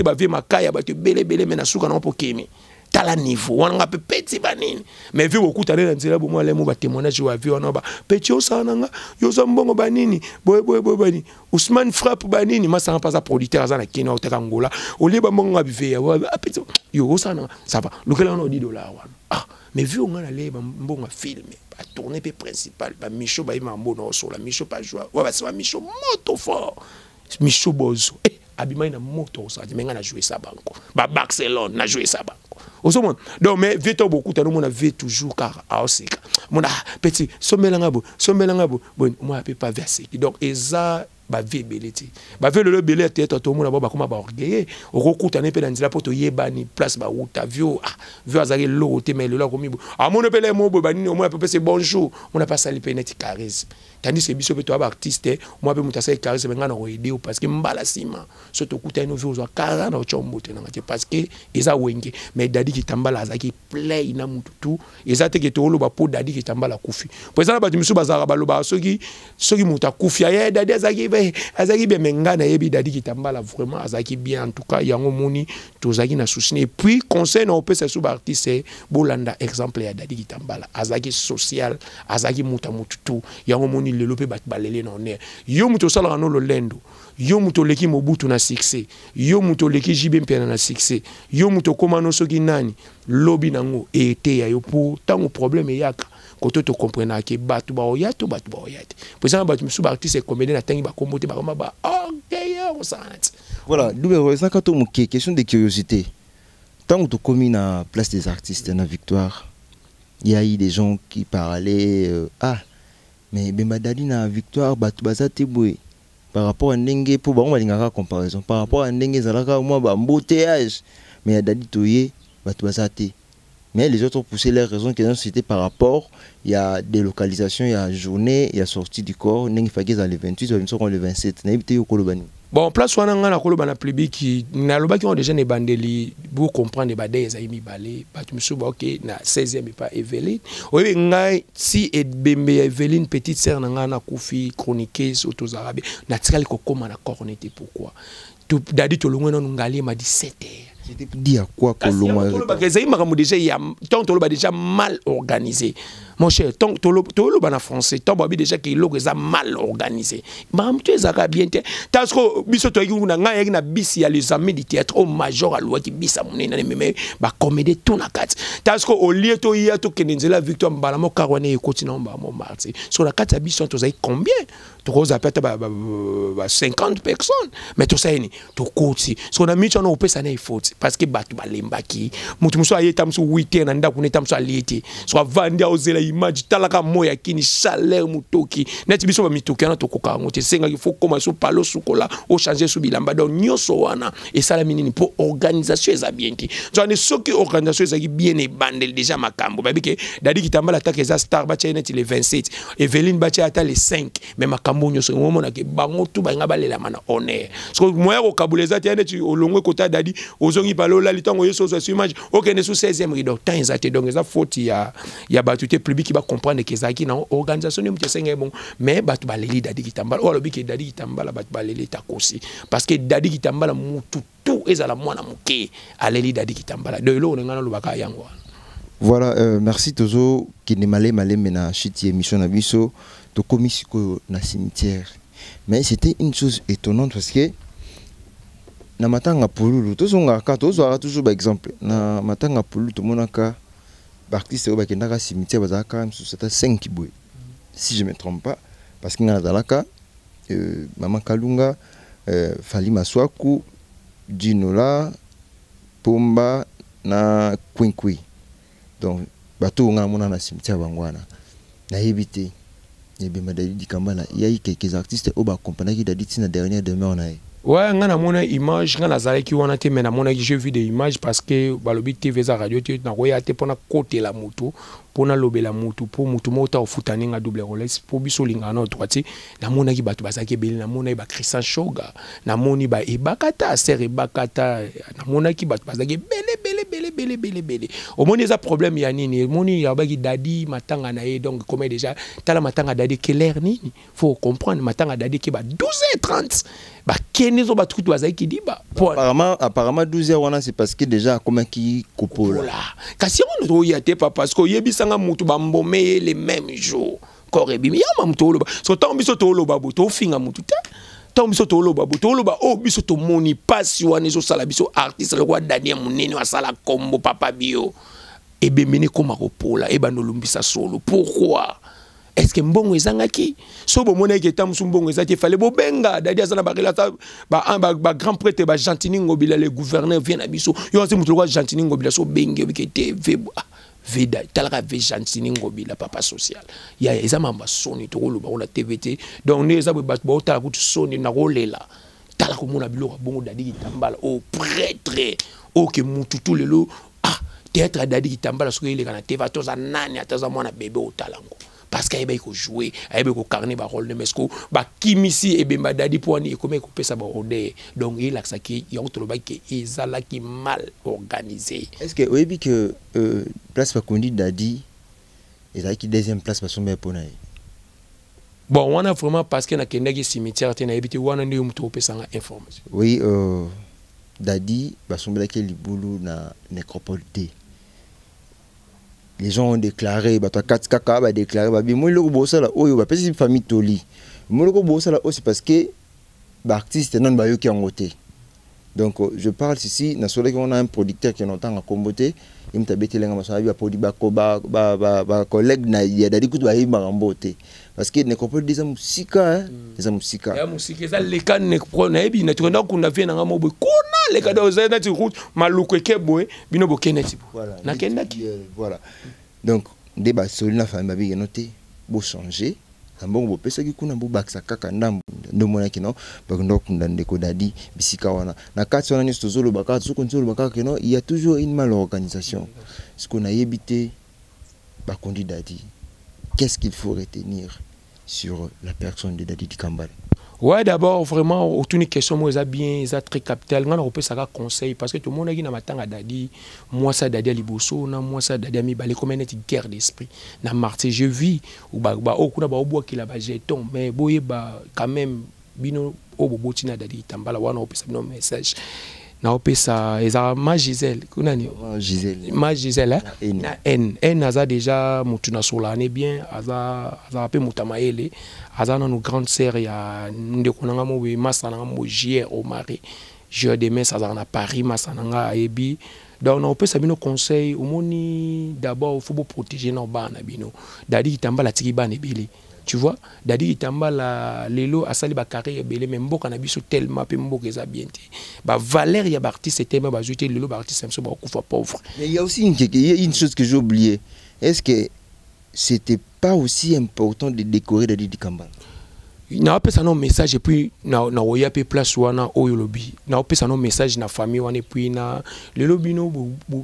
ba vie makaya ba te belé mais na suka na po kimi tala niveau wana pe petit banini mais vu beaucoup tane na nzela bo moi les mo ba témoignage wa vie wana ba petit o ça nanga yo so mbongo banini boy bani Ousmane frappe banini ma ça pas à producteur za na Kenya o te Angola o liba mbongo ba vie ya petit yo ça na ça va le on a $10 wana ah mais vu on a les mbongo filmer ba tourner pe principal ba Micho ba imambo na sur la Micho pas joie ouais ba c'est ba Micho moto fort Micho bozo abima na moto ça mais nga na jouer ça banco ba Barcelone na jouer ça banco donc mais vite beaucoup t'as mon avait toujours car à osika mon petit sombelanga bo bon moi peut pas verser donc eza ba vie beleti ba vie le belé tête tout monde ba comme ba orgueil au recoute na pe dans la poto yebani place ba uta vio vio azali lo te mais le là comme a mon pele mo bo bani au moins peut c'est bonjour on a pas sali peneti charisme tandis que biso to ba artiste moi pe mutasa charisme ngana ko aider parce que mbala sima surtout kuta no vio zo 40 na chombo te na parce que eza wenge mais Dadi Kitambala azaki play na mututu eza te ke to lo ba po Dadi Kitambala kufi pour ça ba miso bazara ba lo ba soki muta kufi ya Dadi azaki bien mengana yebi Dadi Kitambala vraiment azaki bien en tout cas yango moni tozaki na souci et puis conseil na opesa sous artiste bolanda exemple ya Dadi Kitambala azaki social azaki muta mututu yango moni lelo pe bat balele na on yo muto sala no lo lendo yo muto leki Mobutu na succès yo muto leki JB Mpena na succès yo muto komano soki nani lobby nango ete ya yo pour tango problème yaka koto to comprendre que batu ba oyate pour ça batu musu ba artiste comédien na tangi ba kombote ba kama ba on s'arrête
voilà double ça quand on question de curiosité tant que tu commis na place des artistes na Victoire il y a eu des gens qui parlaient mais Bemba Dadi na Victoire batu bazate boy par rapport à ndenge pour ba on va comparaison par rapport à ndenge zalaka moi ba embouteillage mais Dadi toyé batu bazate. Mais les autres ont poussé leurs raisons qui c'était par rapport, il y a délocalisation, il y a journée, il y a sortie du corps, il y a le 28, il y a le 27.
Bon, place où on a un plébis qui ont déjà des bandeli, pour comprendre des badés, ils ont mis balé, ok, na 16e et pas Evelyne. Oui, si Evelyne, petite sœur, n'a koufi, chroniqueuse, auto-arabie, naturel qu'on comme un accord, on était pourquoi. Dadi Tolongo ngali m'a dit 7 heures.
C'était pour dire quoi Colombo
déjà mal organisé. Mon cher, tant que en français, tant que déjà qu'il est mal organisé. Mam tu es bien. Parce que biso to yuna nga na bisi ya les amis du théâtre au major à loi qui bisa mon na meme ba comédie tout na kat. Parce que au lieu to ya to kenenzela Victoire Mbalamo Karwane continue ba mon marti. Sur la kat biso to zai combien? To cause apeta ba 50 personnes. Mais to ça ni to koti. So na micho no pesa na faute parce que batu balembaki. Mutu muso ayeta muso 8 na nda kuneta muso aliete. So vandi ozela image talaka moya kini chaleur mutoki neti biso ba mitoki na tokoka ngote senga il faut commencer palo sukola o changer sous bilamba donc nyoso wana et ça la minini pour organisation eza bien ki so ne soki organisation eza bien e bandel déjà makambo ba bike Dadi Kitambala attaque eza star ba chene le 27 Evelyne ba ata le 5 mais makambo nyoso ngomona ke bango tu ba ngaba lela mana honneur so moya ko kabuleza tiane tu olongwe kota Dadi ozongi palo la litango yeso so image okene sous 16e rideau temps eza te donc eza faute ya batute public qui va comprendre que ça qui dans organisation ni mutsenga bon mais batu baleli Dadi Kitambala o lobi ke Dadi Kitambala batu baleli takosi parce que Dadi Kitambala mutu tout ezala mwana muke aleli Dadi Kitambala de lo ngana lo baka yango
Voilà, merci Tozo qui n'est malé mena chiti émission na biso to komisiko na cimetière. Mais c'était une chose étonnante parce que na matanga pululu Tozo ngaka Tozo a toujours par exemple na matanga pululu to monaka artiste au bakendaka cimetière bazaka c'était 5 boy. Si je me trompe pas parce que na dalaka Maman Kalunga Fali Maswaku Dinola Pomba na Kwinkwi. Donc bato nga mona na cimetière bangwana na yebité yebema Dadi Kambala il y a eu quelques artistes au ba accompagné qui Dadi na dernière demeure na.
Ouais, ngana mona image ngana zale ki wana te mena mona j'ai vu des images parce que balobi TV za radio te na koya te pona côté la moto pona lobela moto pour moto mota ofutani nga double Rolex pour biso linga na droite na mona ki bato basaki beli na mona ba Christian Shoga na moni ba ebakata ser ebakata na mona ki bato basaki bele au moni za problème ya nini moni ya baki Dadi matanga na ye donc comme déjà tala matanga Dadi clair nini faut comprendre matanga Dadi ki ba 12h30 ba kenezo ba truc bazaki ki di ba
apparemment 12h wana c'est parce que déjà comment qui kopola
kasi on to yate pas parce que yebisanga mutu ba mbomé les mêmes jours korebi ya mamto loba so tant biso to loba boto finga mutu te tant biso to loba boto loba o biso to moni pasi wana zo sala biso artiste le roi Daniel Munene wa sala combo papa bio ebe mene koma kopola eba no lumbisa solo pourquoi est-ce que mbongo ezangaki so bomona ke tamusu mbongo ezaki fallait bobenga Dadi azana ba relata ba grand prêtre ba Gentini Ngobila le gouverneur vient na biso yo se mutu le roi Gentini Ngobila so benge bi ke TV Veda talaka ve Gentini Ngobila papa social ya ezama mba soni to lo ba on la TVT donc ne ezaba ba tala ku soni na rolela tala ko mona biloko bongo Dadi Kitambala au prêtre o ke mutu tout le lo théâtre Dadi Kitambala so ile kana TV to za nani ataza mwana bébé o talango parce qu'il y a jouer, il y a carnet ba rôle de mesco, ba kimisi et bemba Dadi pour ni comme couper ça ba rodé. Donc il a ça qui y a autre bail qui ezala qui mal organisé.
Est-ce que oui que place pas conduit Dadi et là qui deuxième place pas son bien pour naï.
Bon, on a vraiment parce que na kendagi cimetière tena ebité wana ndi mutu opesa nga information.
Oui, Dadi ba son bien que libulu na nécropole T. Les gens ont déclaré, bah toi 4 kaka va déclarer, bah bien moi le bossa là, oh yo bah parce que famille Toli, moi le bossa là, oh c'est parce que bah artiste non bah yo qui en côté. Donc je parle ici, na solo qu'on a un producteur qui entend à comboter, il me tabete lenga masabi ba produit ba collègue na ya Dadi kutu ba yimba rambote. Parce que ne comprend des musika des musika.
Ya musika za leka ne pro na ebi na tukenda kuna vie na ngamo boy kona leka da ozana ti route maluko kebo bino bokeneti.
Voilà.
Na kendaki.
Voilà. Donc débat sur la famille ba noté bo changer. Ambongo bo pesa ki kuna bo baksa kaka ndambo ndo mona kino ba ndo kunda ndeko Dadi bisika wana. Na kati wana ni stozolo baka so konzolo baka kino il y a toujours une mal organisation. Ce qu'on a évité ba kondi Dadi. Qu'est-ce qu'il faut retenir sur la personne de Dadi Kambala?
Ouais, d'abord, vraiment, autour d'une question, moi, ça bien, ça très capital. On peut ça conseil parce que tout le monde a dit, na Dadi, moi ça Dadi Liboso, moi ça Dadi mi balé comme une guerre d'esprit. Na Marseille, je vis ou bah au kuna ba au bois qui la jeton, mais boye ba quand même bino au bobotina Dadi Tambala wana opesa no message. Na opesa eza ma Gisèle, kuna ni ma Gisèle na N aza déjà mutuna solane bien aza pe mutamaele aza na nos grande sœur ya ndeko nanga mo be masa nanga mo jier au mari je demain ça na Paris masa nanga ebi donc na opesa bino conseil omoni d'abord il faut protéger nos bana bino Dadi Kitambala tiki bana ebele. Tu vois, Dadi Kitambala lelo asali ba carrière belé mais mboka na biso tellement pe mboka eza bien te. Ba valeur ya artiste c'était même ba jouer lelo ba artiste même so ba kufa pauvre.
Mais il y a aussi une chose que j'ai oublié. Est-ce que c'était pas aussi important de décorer Dadi Kambala?
Na opesa no message et puis na oya pe place wana oyo lobi. Na opesa no message na famille wana puis na lelo bino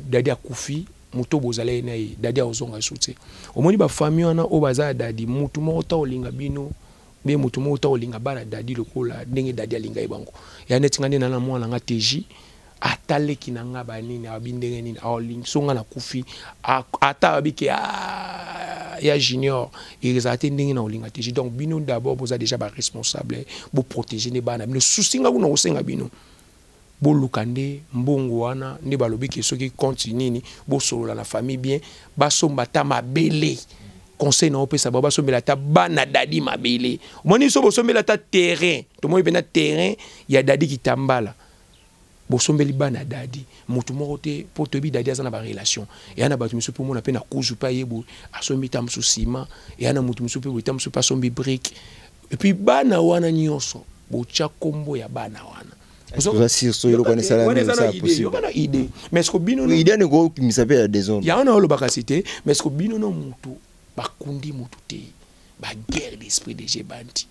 Dadi akufi muto bozale na Dadi ozonga soute omoni ba famille wana o baza Dadi mutu mo ta olinga bino be mutu mo ta olinga bana Dadi lokola ndenge Dadi alinga ebango ya netinga ndena na mwana nga TJ atale kinanga banini abindenge nini aolinga songa na kufi ata abike ya junior ezate ndenge na olinga TJ donc bino d'abord boza déjà ba responsable bo protéger ne bana bino soucinga kuna osenga bino bolukande mbongo wana nde balobi ke soki continue ni bo solo la famille bien basomba ta mabele conseil na opesa ba basombela ta bana dadi mabele moni so bosombela ta terrain to moi bena terrain ya dadi kitambala bosombeli bana dadi mutu moko te po tobi dadi azana ba relation et ana batu musu pour mona pe na kuzu pa yebo asombi ta musu ciment et ana mutu musu pe bo ta musu pa sombi brique et puis bana wana nyonso bo tia kombo ya bana wana idée mais est-ce que bino
idée ne go mi sape ya des zones
ya ona lo bakasité mais est-ce que bino no mutu bakundi mutu te ba guerre d'esprit de Jebanti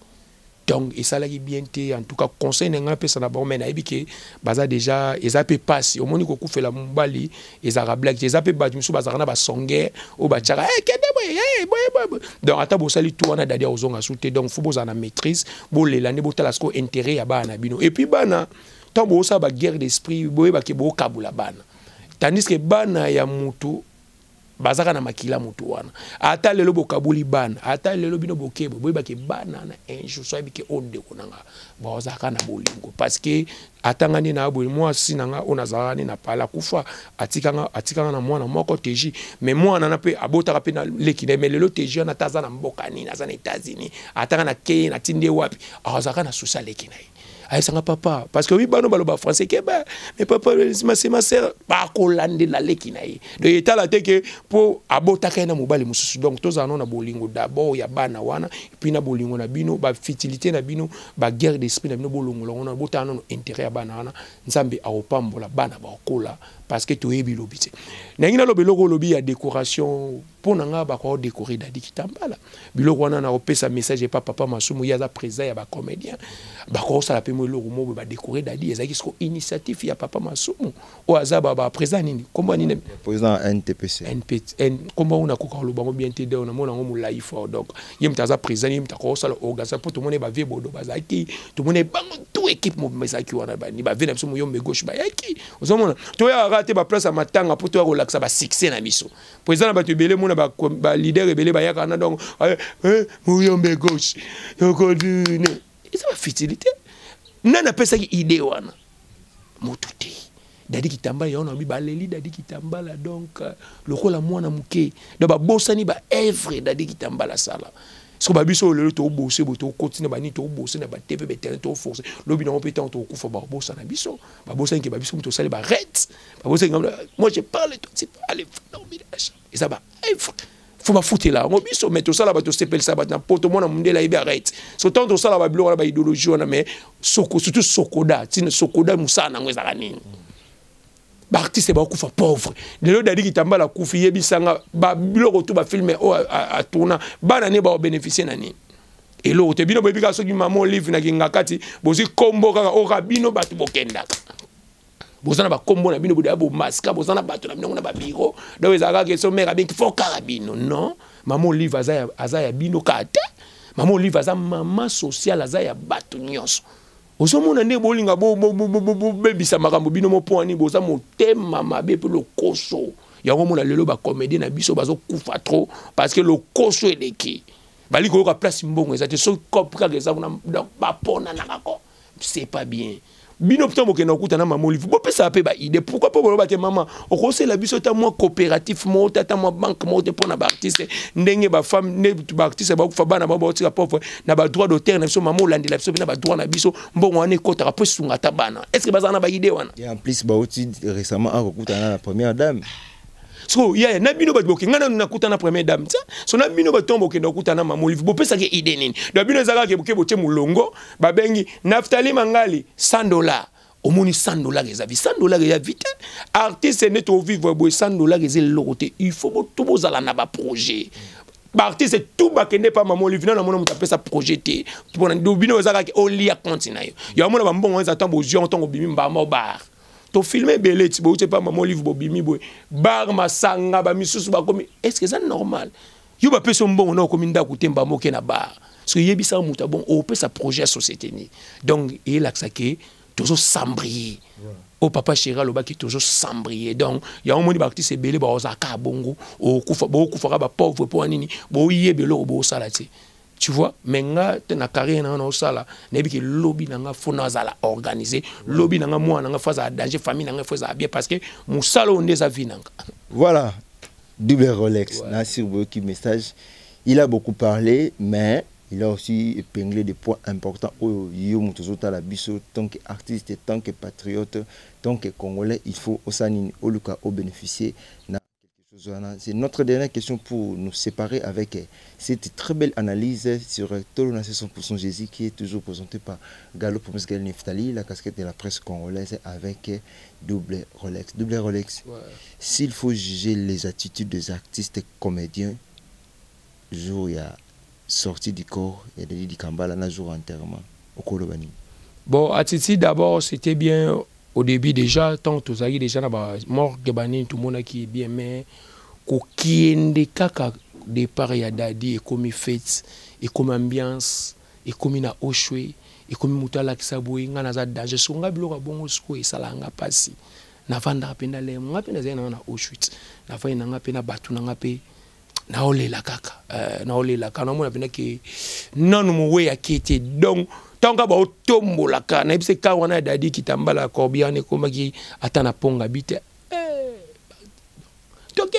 donc et ça là qui bien te en tout cas conseil n'enga pe ça na bon mais na ebike baza déjà et ça peut passer au moni ko kufela mbali et ça black et ça peut ba musu baza na ba songe o ba tchaka kende boy donc ata bo sali tout wana dadia ozonga souté donc faut boza na maîtrise bo lelane bo tala sko intérêt ya bana bino et puis bana tant bo ça ba guerre d'esprit boye ba ke bo kabula bana tandis que bana ya mutu bazaka na makila mutu wana ata lelo bokabuli bana ata lelo bino bokebo boyeba ke bana na enjo so bike onde konanga bazaka na bolingo parce que atangani na boy moi sinanga onazarani na pala kufa atikanga na mwana moko teji mais mwana na pe abotaka pe na lekine mais lelo teji na taza na mbokani na za na États-Unis atanga na Kenya na tinde wapi azaka na social lekine aïsanga papa parce que oui bano baloba français ke ba mais papa c'est ma sœur ba ko lande la lekinaï donc état la te que pour abota kana mobali mususu donc tous en na bolingo d'abord ya bana wana et puis na bolingo na bino ba fertilité na bino ba guerre d'esprit na bino bolongo na bota na intérêt ya bana wana nzambe a opambola bana ba kola parce que to yebi lobité nangi na lobeloko lobi ya décoration pour nanga ba ko décorer dadi kitambala biloko wana na opesa message et papa masumu ya za présent ya ba comédien ba ko ça la pe mo loko mo ba décorer dadi ezaki ko initiative ya papa masumu o azaba ba présent nini komba nini
président NTPC
komba una ko lo bango bien te de on mona ngo live for donc yem taza présent yem ta ko ça le organiser pour tout monde ba vie bodo bazaki tout monde bango tout équipe mo mesaki wana ba ni ba vena msumu yom gauche ba yaki ozomona to ya raté ba place à matanga pour to relaxer ba succès na biso président ba tebele mona ba leader ebele ba yaka na donc mo yom gauche donc et ça va fertilité nana pesa ki idée wana motuté dadi kitambala ya ona bi baleli dadi kitambala donc lokola mwana muke do ba bosani ba œuvre dadi kitambala sala so ba biso le to bosser bo to continuer ba ni to bosser na ba TV be terrain to forcer lobi na opétant to kufa ba bosana biso ba bosani ke ba biso to sala ba ret ba bosani moi je parle tout c'est aller dormir et ça ba œuvre faut ba foutre là mo biso mais to sala ba to sepel ça ba na poto mona mundela ibe arrête so tant to sala ba bilo ba idéologie on mais soko surtout sokoda tine sokoda musana ngweza kanini ba artiste ba kufa pauvre lelo dadi kitambala kufi yebisanga ba biloko to ba filmer o a tourna bana ne ba bénéficier nani et lo te bino bebika soki maman livre na kingakati bozi kombo kaka o rabino batu bokenda bozana ba kombo na bino boda bo maska bozana bato na bino na ba biro do ezaka ke so mère bien qu'il faut carabino non maman livre azaya bino kate maman livre azaya maman sociale azaya bato nyonso osomona ne bolinga bo bebisa makambo bino mo poani boza motema mabe pe le koso yango mona lelo ba comédie na biso bazo kufa trop parce que le koso eleki bali ko ka place mbongo ezate so kopka ke za donc ba pona nakako c'est pas bien bino putain bokena okuta na maman livre bo pesa pe ba idée pourquoi pas boloba te maman okose la biso ta moi coopératif mo ta moi banque mo te pona ba artiste ndenge ba femme ne ba artiste ba kufa bana ba tika pauvre na ba droit d'auteur na biso maman landi la biso na ba droit na biso mbongo ane kota po sunga ta bana est-ce que bazana ba idée wana
et en plus ba oti récemment a okuta na la première dame
so ya na bino bato ngana na kuta na première dame ça so na bino bato bokenda kuta na maman livre bo pesa ke idée nini do bino zaka ke boke mulongo ba bengi Naftali Mangali $100 omoni $100 eza vi $100 ya vite artiste ne to vivre bo $100 eza lokote il faut to bozala na ba projet ba artiste tout ba kende pa maman livre na mona mutape sa projeter pour na do bino zaka ke olia continue ya mona ba mbongo za tambo zio ntongo bimi mba mo bar to filmer belé ti bo te pas maman livre bobimi boy bar masanga ba misusu ba komi est-ce que c'est normal yo ba peso mbongo na komi ndako temba moke na bar parce que yebisa muta bon o pe sa projet société ni donc il a ça que toujours sambrier au papa chéra lo ba qui toujours sambrier donc ya omoni ba artiste belé ba ozaka bongo o kufa ba pauvre po anini bo yebelo bo salati tu vois, mais nga na carrière na osala nebi ke lobby na nga fona zala organiser lobby na nga moi na nga faza danger famille na nga faza bien parce que musala onde sa vie nanga.
Voilà, double Rolex. Ouais. Nassir Boyoki message, il a beaucoup parlé, mais il a aussi épinglé des points importants. Tant qu'artiste, tant que patriote, tant que Congolais, il faut au bénéficier. C'est notre dernière question pour nous séparer avec cette très belle analyse sur Tolo 100% Jésus qui est toujours présentée par Gallo Pomesgal Neftali, la casquette de la presse congolaise avec double Rolex. Double Rolex, ouais. S'il faut juger les attitudes des artistes comédiens, jour il y a sorti du corps, il y a des Kambala, un jour enterrement au Kolobani.
Bon, attitude d'abord, c'était bien. Au début déjà, tant que tu déjà mort Gebani, tout le monde qui est bien, mais qui est des cas départ il y a dadi et comme fête et comme ambiance et comme na oshwe et comme mutala kisabui ngana za danger so ngabilo ka bongo sko et salanga pasi na vanda pena le ngapena zena na oshwit na fa ina ngapena batu na ngape na olela kaka na olela kana mona pena ke non mo we akete donc tant ka ba otombo la kana ebise ka wana dadi kitambala korbiane koma ki atana ponga bite donc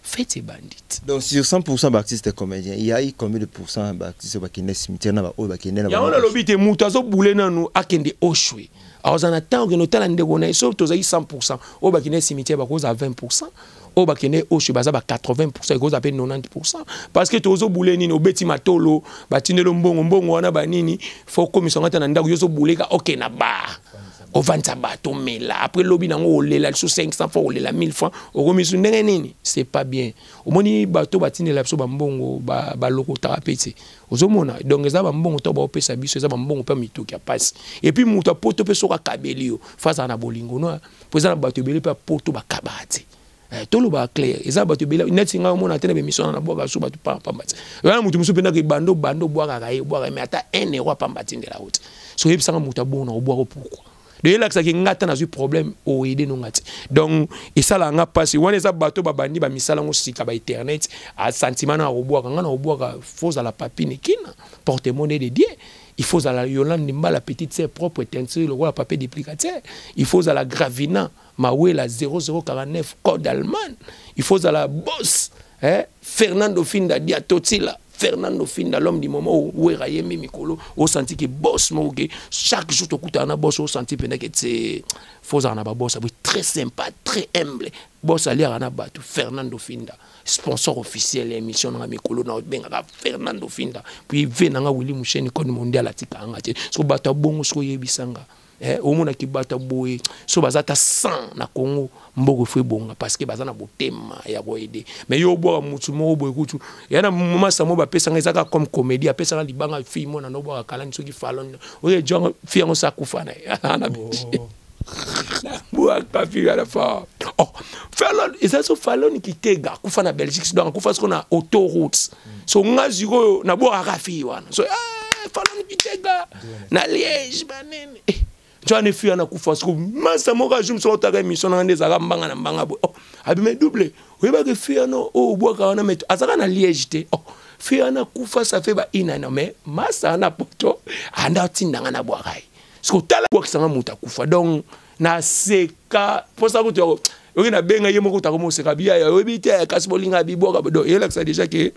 faites ces bandits.
Donc sur 100% d'artistes et comédiens, il y a eu combien de pourcents d'artistes qui sont cimetière na ba o ba kende na ba.
Ya on a lobité mutazo boulé na nous akende oshwe. Alors on attend que nous talande gona sauf tous 100%. O ba kende cimetière ba cause à 20%. O ba kende oshwe ba za ba 80% cause à 90% parce que tozo boulé ni no beti matolo ba tindelo mbongo wana ba nini faut commission ngata na ndako yozo boulé ka OK na ba. Au vanta bateau mais là après lobby nango olela sous 500 francs olela 1000 francs au remis ndenge nini c'est pas bien au moni bateau batine la biso ba mbongo ba loko thérapeutique ozomona donc eza ba mbongo to ba opesa biso eza ba mbongo pa mituki ya passe et puis muto poto pe soka kabelio face na bolingo no poza na bateau belé pa poto ba kabate tolo ba clair eza bateau belé net singa mona tena be mission na boka so bateau pa pambati wana mutu muso pena ke bando boaka kaye boaka mais ata 1 euro pambati de la route so yebisanga mutu bona oboaka pourquoi de là que ça qui ngata na problème au aider non ngati donc et ça la nga passe wana eza bato ba bandi ba misala ngo sika ba internet a sentiment na oboaka ngana oboaka faut à la papine kina porte-monnaie de Dieu il faut à la Yolande Nimba la petite sœur propre teinture le roi papier duplicateur il faut à la Gravina Mawe la 0049 code allemand il faut à la boss Fernando Finda dia Totila Fernando Finda, l'homme du moment où il y a Mikolo, au senti que boss, chaque jour, tu as un boss, au senti que c'est faux en boss, très sympa, très humble. Boss, à l'air en battu, Fernando Finda, sponsor officiel de l'émission dans Mikolo, Fernando Finda, puis il vient dans Willy Mouchen, il connaît mondial à Tika, so bata bongo, so yebisanga. Au monde qui bata boye so bazata 100 na Congo mboko fwe bonga parce que bazana botema ya boyede mais yo bo mutu mo boye kutu yana mama samo ba pesa ngezaka comme comédie apesa na libanga fi mona no bo kalani soki falon oye jonga fi ngo sakufana ana bichi boa ka fi ala fa oh falon eza so falon ki tega kufana Belgique donc kufa ce qu'on a autoroutes so ngaziko na bo ka fi wana so falon ki tega na Liège banene tu as ne fui na kufa parce que masa moka jum so ta mission na ndeza mbanga na mbanga bo abi me double oui ba que fui no o boka na met azaka na Liège te oh fui na kufa ça fait ba inana mais masa na poto anda tindanga na boakai parce que tala boka sanga muta kufa donc na seka pour ça que tu o na benga yemo ko ta ko seka bia ya obite kasi bolinga bi boka do yela ça déjà que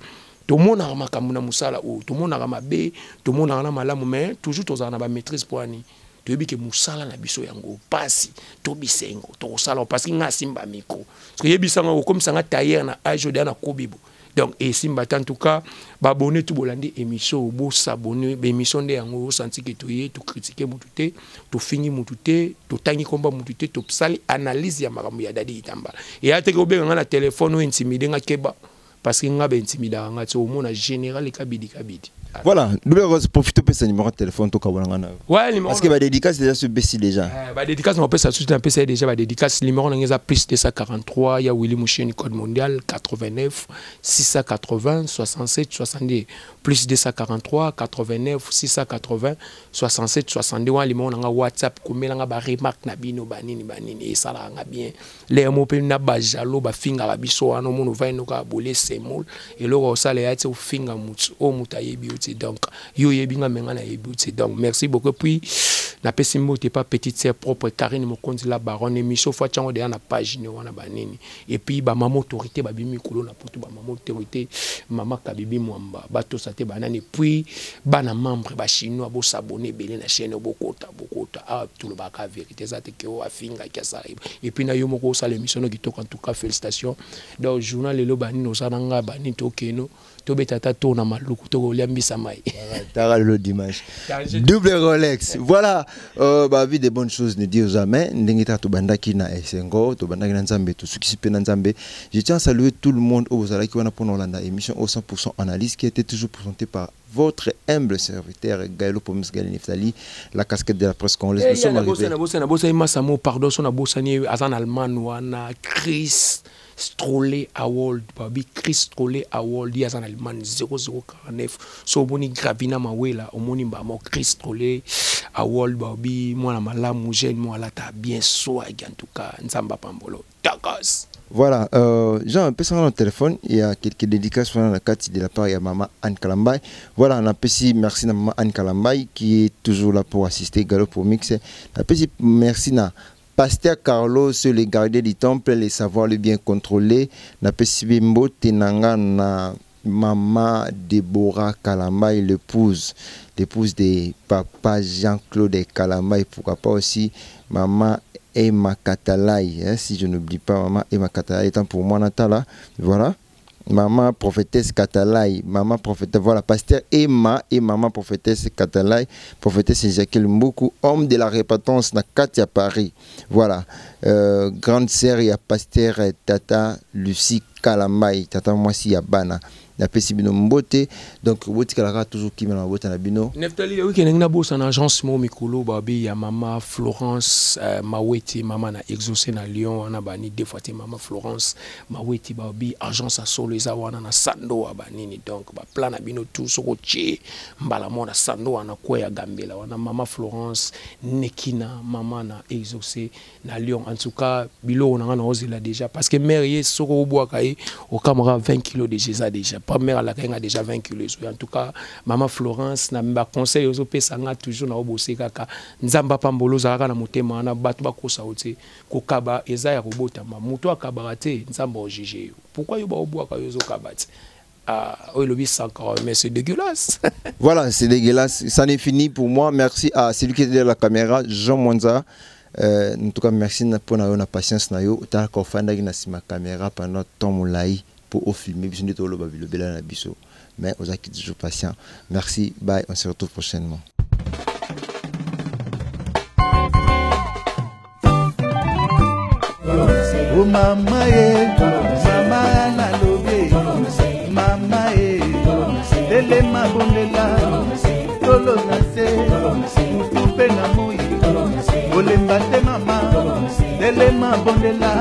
tout le monde a makambu na musala o tout le monde a mabe tout le monde a na malamu mais toujours tous na ba maîtrise pour ani tu que musala na biso yango pasi to bisengo to sala parce que nga simba micro parce que yebisanga comme sanga tailleur na age de na kobibo donc et simba en tout cas ba abonner tout bolandi émission bo s'abonner ba émission de yango senti que to yé to critiquer mututé to fini mututé to tangi komba mututé to sali analyse ya makambo ya dadi itamba et ate ko benga na téléphone o intimider nga keba parce que nga ba intimider nga to mona général kabidi
Voilà, nous profitons de ce numéro de téléphone.
Ouais,
parce que ma dédicace déjà se baisse déjà.
Ma dédicace, on peut s'assurer un peu, c'est déjà ma dédicace. Le numéro est plus 243. Il y a Willy Moucheni, code mondial 89 680 67 70. Plus 243 89 680 67 70. Le numéro est WhatsApp. Comme il y a des remarques, banini, et ça là bien. Les mots peuvent n'a pas jalo, ba finga la biso, ano mon va nous bolé semol. Et là, ça les a été au finga mouch, au moutaye beauty. Donc, yo yebinga mengana beauty. Donc, merci beaucoup. Puis, la pessimmo t'es pas petite sœur propre, Karine mo konzi la baronne, Micho fois tchango de na page ni wana banini. Et puis, ba maman autorité, ba bimi kulo na putu, ba maman autorité, maman kabibi mwamba, bato sate banani. Puis, bana membre, ba chinois, bo s'abonner, belé na chaîne, bokota, ah, tout le baka vérité, ça te que o afinga kia ça arrive. Et puis, na yo moko sa l'émission qui toque en tout cas, félicitations. Dans le journal, le bani no sananga, bani tokeno.
Le dimanche. Double Rolex. Voilà. Bah, vie des bonnes choses ne dire jamais. Je tiens à saluer tout le monde au Zala qui pendant l'émission au 100% analyse qui était toujours présentée par votre humble serviteur Gaëlo Pomus Galin Neftali, la casquette de la presse congolaise. Nous sommes arrivés.
Pardon, Chris Strolley Award, babi Chris Strolley Award, il y a un Allemand 0049. So boni Gravina Mawela, omoni mbamo Chris Strolley Award, babi moi la malamu jeune moi la ta bien swag en tout cas, nzamba pambolo. Takos.
Voilà, j'ai un peu sur le téléphone, il y a quelques dédicaces sur la carte de la part de maman Anne Kalambay. Voilà, on a petit merci à maman Anne Kalambay qui est toujours là pour assister Galo pour mixer. Un petit merci à Pasteur Carlos, le gardien du temple, les savoirs le bien contrôler. Na pesibimbo tenanga na maman Deborah Kalambay, l'épouse de papa Jean-Claude Kalambay. Pourquoi pas aussi maman Emma Katalay, hein, si je n'oublie pas maman Emma Katalay étant pour moi Natala. Voilà. Maman prophétesse Katalay, maman prophétesse, voilà, pasteur Emma et maman prophétesse Katalay, prophétesse Jacqueline Mboukou, homme de la répétence na Katia Paris. Voilà, grande sœur, il y a pasteur Tata Lucie Kalambay, Tata Mwasi Yabana. La pesibino mbote donc woti kala toujours qui mena mbote na bino
Neftali oui que na bossa na agence mo mikolo babi ya mama Florence Maweti mama na exaucé na Lyon na bani deux fois mama Florence Maweti babi agence a solo eza wana na sando abanini donc ba plan na bino tout soko tie mbala mona sando wana kwa ya gambela wana mama Florence Nekina mama na exaucé na Lyon en tout cas bilo on a osé là déjà parce que mère soko obwa kai au camera 20 kg de Jésus déjà pas mère la a déjà 20 kilos. En tout cas, maman Florence n'a pas conseil aux opérations toujours na obosé kaka nzamba pambolo zaka na motema na batu bakosa ote kokaba ezaya robota ma muto akabarate nzamba ojije. Pourquoi yo ba obwa ka yozo kabati? Ah, oui, le 800 mais c'est dégueulasse.
Voilà, c'est dégueulasse. Ça n'est fini pour moi. Merci à celui qui était derrière la caméra, Jean Mwanza. En tout cas, merci pour la patience na yo. Ta ko fanda na sima caméra pendant ton moulai. Pour filmer, mais on a toujours patient. Merci, bye, on se retrouve prochainement.
Oh mama mama na lobe, mama dele mabondela, tolo na se, mutupe na moi, olemba te mama, dele mabondela.